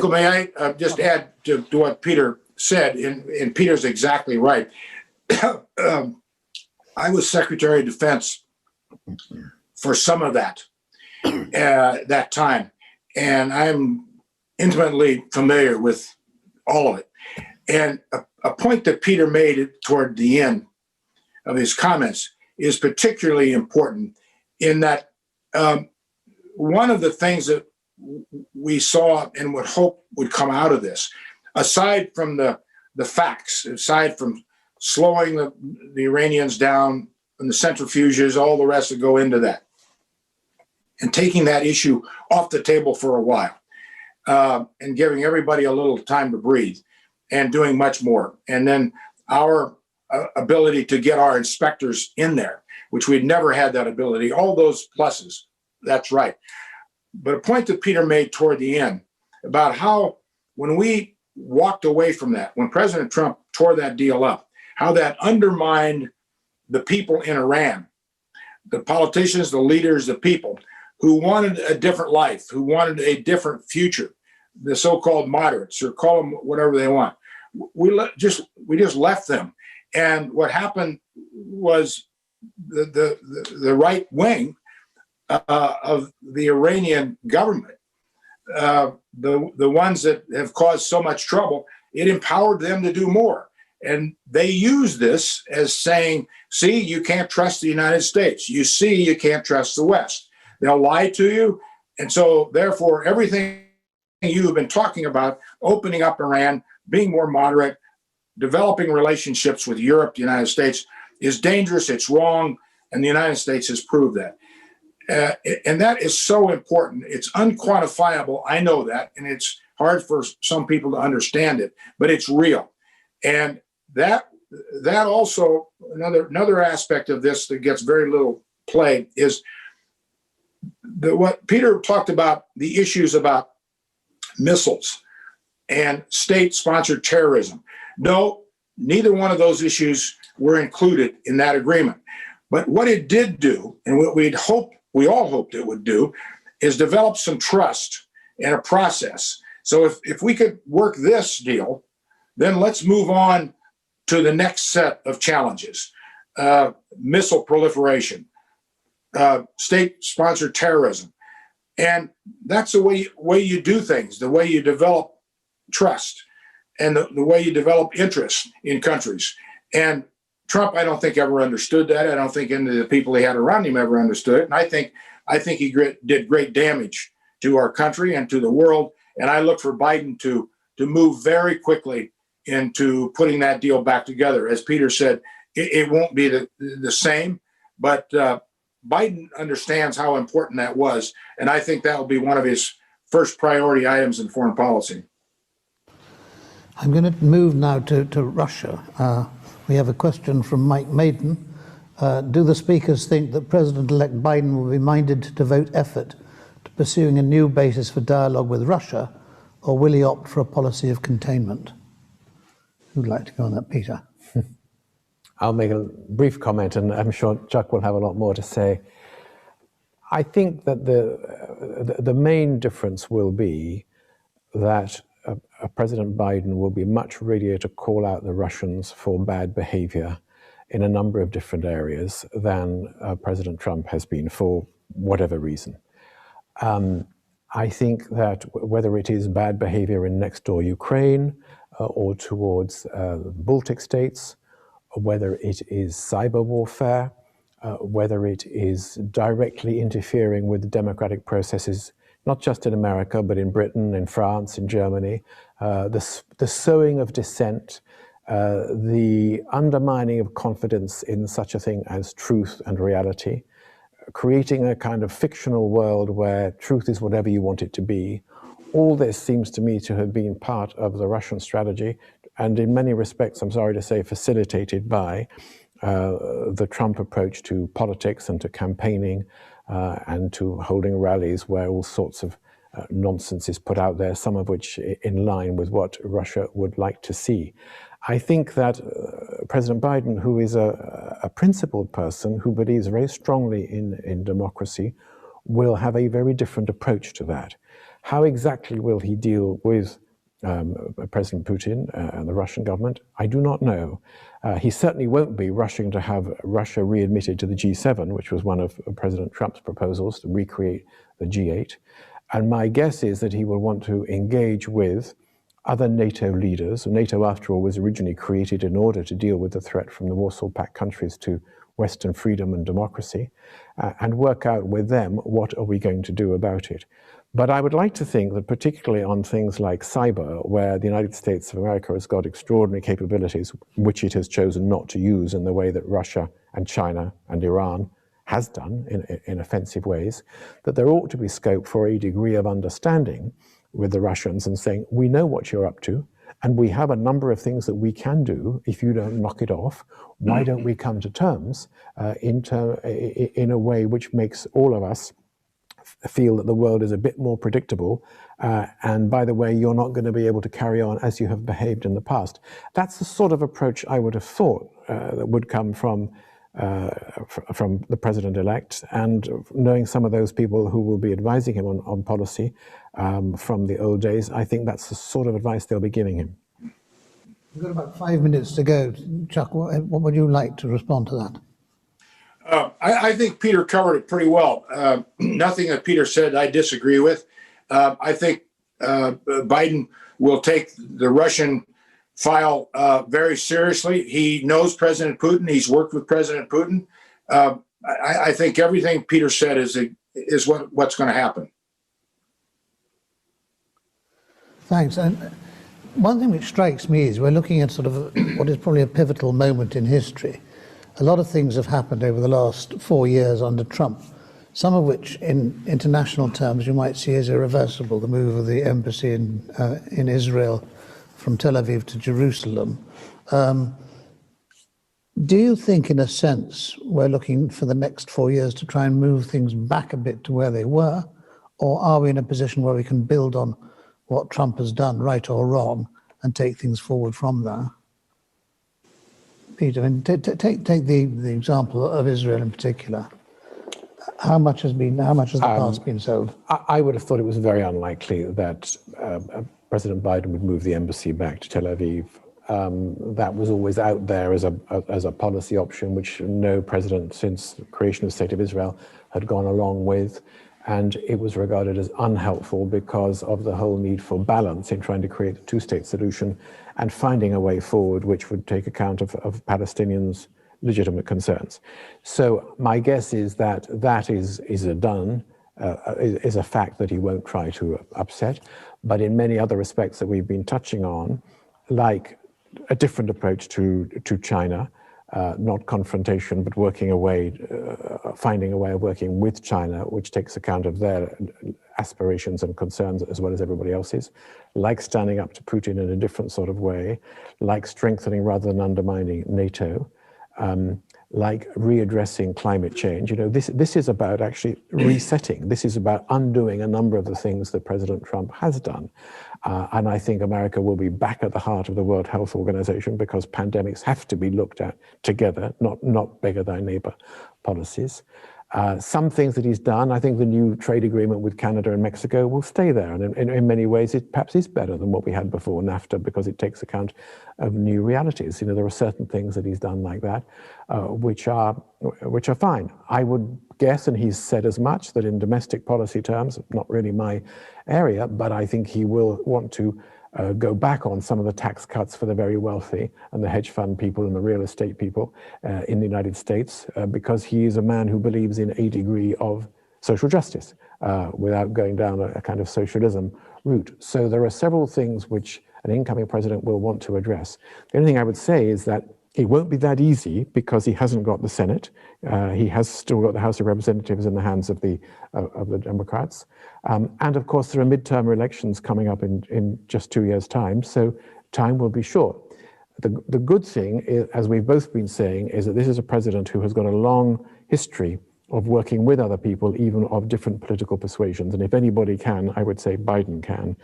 may I just add to what Peter said, and Peter's exactly right. I was Secretary of Defense for some of that time, and I'm intimately familiar with all of it. And a point that Peter made toward the end of his comments is particularly important, in that one of the things that we saw and would hope would come out of this, aside from the facts, aside from slowing the Iranians down and the centrifuges, all the rest that go into that, and taking that issue off the table for a while, and giving everybody a little time to breathe, and doing much more. And then our ability to get our inspectors in there, which we'd never had that ability. All those pluses, that's right. But a point that Peter made toward the end about how when we walked away from that, when President Trump tore that deal up, how that undermined the people in Iran, the politicians, the leaders, the people who wanted a different life, who wanted a different future, the so-called moderates, or call them whatever they want. We just left them. And what happened was the right wing of the Iranian government, the ones that have caused so much trouble, it empowered them to do more. And they use this as saying, see, you can't trust the United States. You see, you can't trust the West. They'll lie to you. And so, therefore, everything you have been talking about, opening up Iran, being more moderate, developing relationships with Europe, the United States, is dangerous, it's wrong, and the United States has proved that. And that is so important. It's unquantifiable, I know that, and it's hard for some people to understand it, but it's real. And that also, another aspect of this that gets very little play is what Peter talked about, the issues about missiles and state-sponsored terrorism. No, neither one of those issues were included in that agreement. But what it did do, and what we all hoped it would do, is develop some trust and a process. So if we could work this deal, then let's move on to the next set of challenges. Missile proliferation, state-sponsored terrorism. And that's the way you do things, the way you develop trust, and the way you develop interest in countries. And Trump, I don't think, ever understood that. I don't think any of the people he had around him ever understood it. And I think he did great damage to our country and to the world. And I look for Biden to move very quickly into putting that deal back together. As Peter said, it won't be the same, but Biden understands how important that was. And I think that will be one of his first priority items in foreign policy. I'm going to move now to Russia. We have a question from Mike Maiden. Do the speakers think that President-elect Biden will be minded to devote effort to pursuing a new basis for dialogue with Russia, or will he opt for a policy of containment? Who'd like to go on that, Peter? I'll make a brief comment, and I'm sure Chuck will have a lot more to say. I think that the main difference will be that President Biden will be much readier to call out the Russians for bad behavior in a number of different areas than President Trump has been for whatever reason. I think that whether it is bad behavior in next door Ukraine or towards the Baltic states, whether it is cyber warfare, whether it is directly interfering with the democratic processes, not just in America, but in Britain, in France, in Germany, the sowing of dissent, the undermining of confidence in such a thing as truth and reality, creating a kind of fictional world where truth is whatever you want it to be. All this seems to me to have been part of the Russian strategy, and in many respects, I'm sorry to say, facilitated by the Trump approach to politics and to campaigning and to holding rallies where all sorts of nonsense is put out there, some of which in line with what Russia would like to see. I think that President Biden, who is a principled person who believes very strongly in democracy, will have a very different approach to that. How exactly will he deal with President Putin and the Russian government? I do not know. He certainly won't be rushing to have Russia readmitted to the G7, which was one of President Trump's proposals to recreate the G8. And my guess is that he will want to engage with other NATO leaders. NATO, after all, was originally created in order to deal with the threat from the Warsaw Pact countries to Western freedom and democracy, and work out with them what are we going to do about it. But I would like to think that particularly on things like cyber, where the United States of America has got extraordinary capabilities, which it has chosen not to use in the way that Russia and China and Iran has done in offensive ways, that there ought to be scope for a degree of understanding with the Russians and saying, we know what you're up to, And we have a number of things that we can do if you don't knock it off. Why don't we come to terms in a way which makes all of us feel that the world is a bit more predictable, and by the way, you're not going to be able to carry on as you have behaved in the past. That's the sort of approach I would have thought that would come from the president-elect, and knowing some of those people who will be advising him on policy from the old days, I think that's the sort of advice they'll be giving him. We've got about 5 minutes to go. Chuck, what would you like to respond to that? I think Peter covered it pretty well. Nothing that Peter said I disagree with. I think Biden will take the Russian file very seriously. He knows President Putin. He's worked with President Putin. I think everything Peter said is what's going to happen. Thanks. And one thing which strikes me is we're looking at sort of what is probably a pivotal moment in history. A lot of things have happened over the last 4 years under Trump, some of which in international terms you might see as irreversible, the move of the embassy in Israel from Tel Aviv to Jerusalem. Do you think, in a sense, we're looking for the next 4 years to try and move things back a bit to where they were? Or are we in a position where we can build on what Trump has done, right or wrong, and take things forward from there? Peter, I mean, take the example of Israel in particular. How much has the past been sold? I would have thought it was very unlikely that President Biden would move the embassy back to Tel Aviv. That was always out there as a policy option, which no president since the creation of the State of Israel had gone along with. And it was regarded as unhelpful because of the whole need for balance in trying to create a two-state solution and finding a way forward which would take account of Palestinians' legitimate concerns. So my guess is that is a fact that he won't try to upset. But in many other respects that we've been touching on, like a different approach to China, not confrontation, but working a way, finding a way of working with China, which takes account of their aspirations and concerns as well as everybody else's, like standing up to Putin in a different sort of way, like strengthening rather than undermining NATO, like readdressing climate change. You know, this is about actually resetting. This is about undoing a number of the things that President Trump has done. And I think America will be back at the heart of the World Health Organization because pandemics have to be looked at together, not beggar thy neighbor policies. Some things that he's done, I think the new trade agreement with Canada and Mexico will stay there. And in many ways, it perhaps is better than what we had before NAFTA because it takes account of new realities. You know, there are certain things that he's done like that, which are fine. I would guess, and he's said as much, that in domestic policy terms, not really my area, but I think he will want to go back on some of the tax cuts for the very wealthy and the hedge fund people and the real estate people in the United States, because he is a man who believes in a degree of social justice without going down a kind of socialism route. So there are several things which an incoming president will want to address. The only thing I would say is that it won't be that easy because he hasn't got the Senate. He has still got the House of Representatives in the hands of the Democrats. And of course, there are midterm elections coming up in just 2 years' time, so time will be short. The good thing, is, as we've both been saying, is that this is a president who has got a long history of working with other people, even of different political persuasions. And if anybody can, I would say Biden can.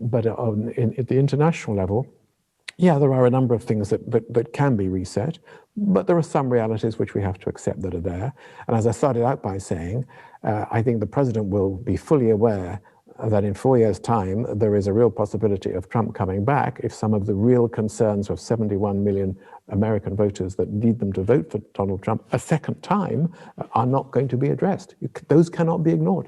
But at the international level, yeah, there are a number of things that can be reset, but there are some realities which we have to accept that are there. And as I started out by saying, I think the president will be fully aware that in 4 years' time, there is a real possibility of Trump coming back if some of the real concerns of 71 million American voters that need them to vote for Donald Trump a second time are not going to be addressed. Those cannot be ignored.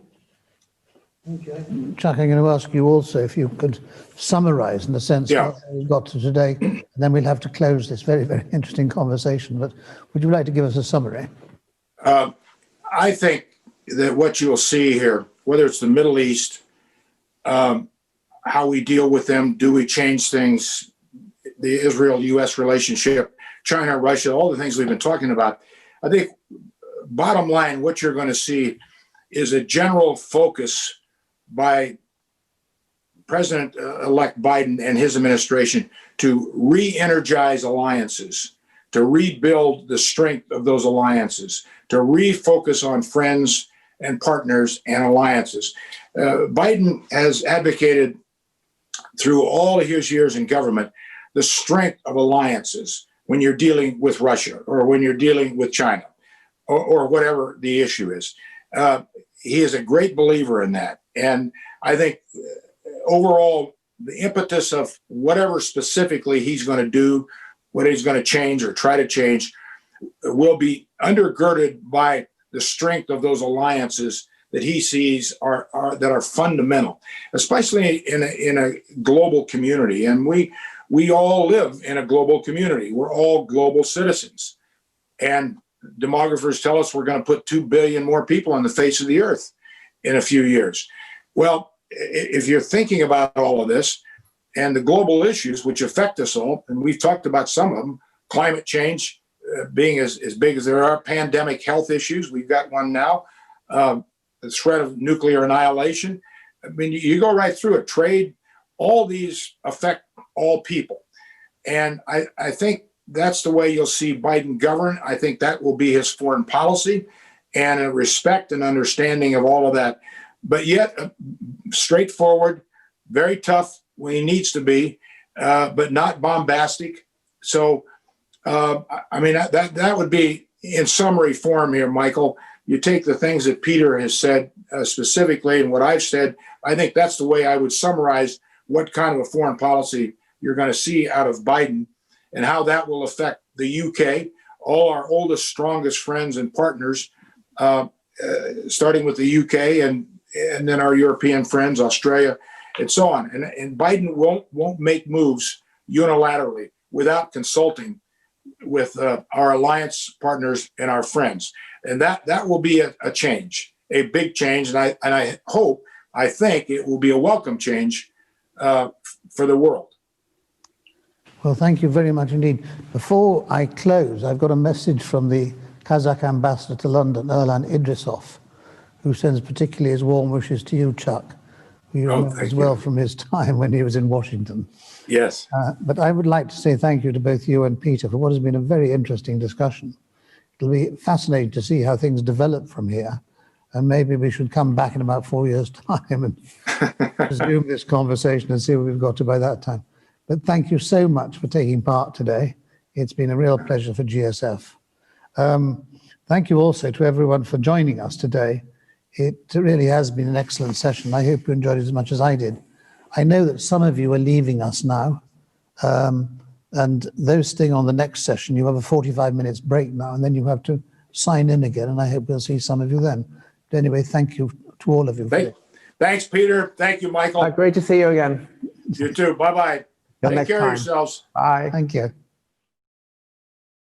Okay. Chuck, I'm going to ask you also if you could summarize in a sense what we've got to today, and then we'll have to close this very, very interesting conversation. But would you like to give us a summary? I think that what you'll see here, whether it's the Middle East, how we deal with them, do we change things, the Israel-U.S. relationship, China, Russia, all the things we've been talking about. I think bottom line, what you're going to see is a general focus by President-elect Biden and his administration to re-energize alliances, to rebuild the strength of those alliances, to refocus on friends and partners and alliances. Biden has advocated through all of his years in government the strength of alliances when you're dealing with Russia or when you're dealing with China or whatever the issue is. He is a great believer in that. And I think overall, the impetus of whatever specifically he's going to do, what he's going to change or try to change, will be undergirded by the strength of those alliances that he sees are fundamental, especially in a global community. And we all live in a global community. We're all global citizens. And demographers tell us we're going to put 2 billion more people on the face of the earth in a few years. Well, if you're thinking about all of this and the global issues which affect us all, and we've talked about some of them, climate change being as big as there are, pandemic health issues, we've got one now, the threat of nuclear annihilation. I mean, you go right through it. Trade, all these affect all people. And I think that's the way you'll see Biden govern. I think that will be his foreign policy, and a respect and understanding of all of that. But yet, straightforward, very tough when he needs to be, but not bombastic. So, I mean, that would be in summary form here, Michael. You take the things that Peter has said specifically and what I've said, I think that's the way I would summarize what kind of a foreign policy you're going to see out of Biden and how that will affect the UK, all our oldest, strongest friends and partners, starting with the UK and then our European friends, Australia, and so on. And Biden won't make moves unilaterally without consulting with our alliance partners and our friends. And that will be a change, a big change. And I think it will be a welcome change for the world. Well, thank you very much indeed. Before I close, I've got a message from the Kazakh ambassador to London, Erlan Idrisov, who sends particularly his warm wishes to you, Chuck, who you remember as well from his time when he was in Washington. Yes. But I would like to say thank you to both you and Peter for what has been a very interesting discussion. It'll be fascinating to see how things develop from here. And maybe we should come back in about 4 years' time and resume this conversation and see what we've got to by that time. But thank you so much for taking part today. It's been a real pleasure for GSF. Thank you also to everyone for joining us today. It really has been an excellent session. I hope you enjoyed it as much as I did. I know that some of you are leaving us now, and those staying on the next session, you have a 45 minutes break now, and then you have to sign in again, and I hope we'll see some of you then. But anyway, thank you to all of you. Thanks, Peter. Thank you, Michael. Great to see you again. You too. Bye-bye. Take care of yourselves. Bye. Thank you.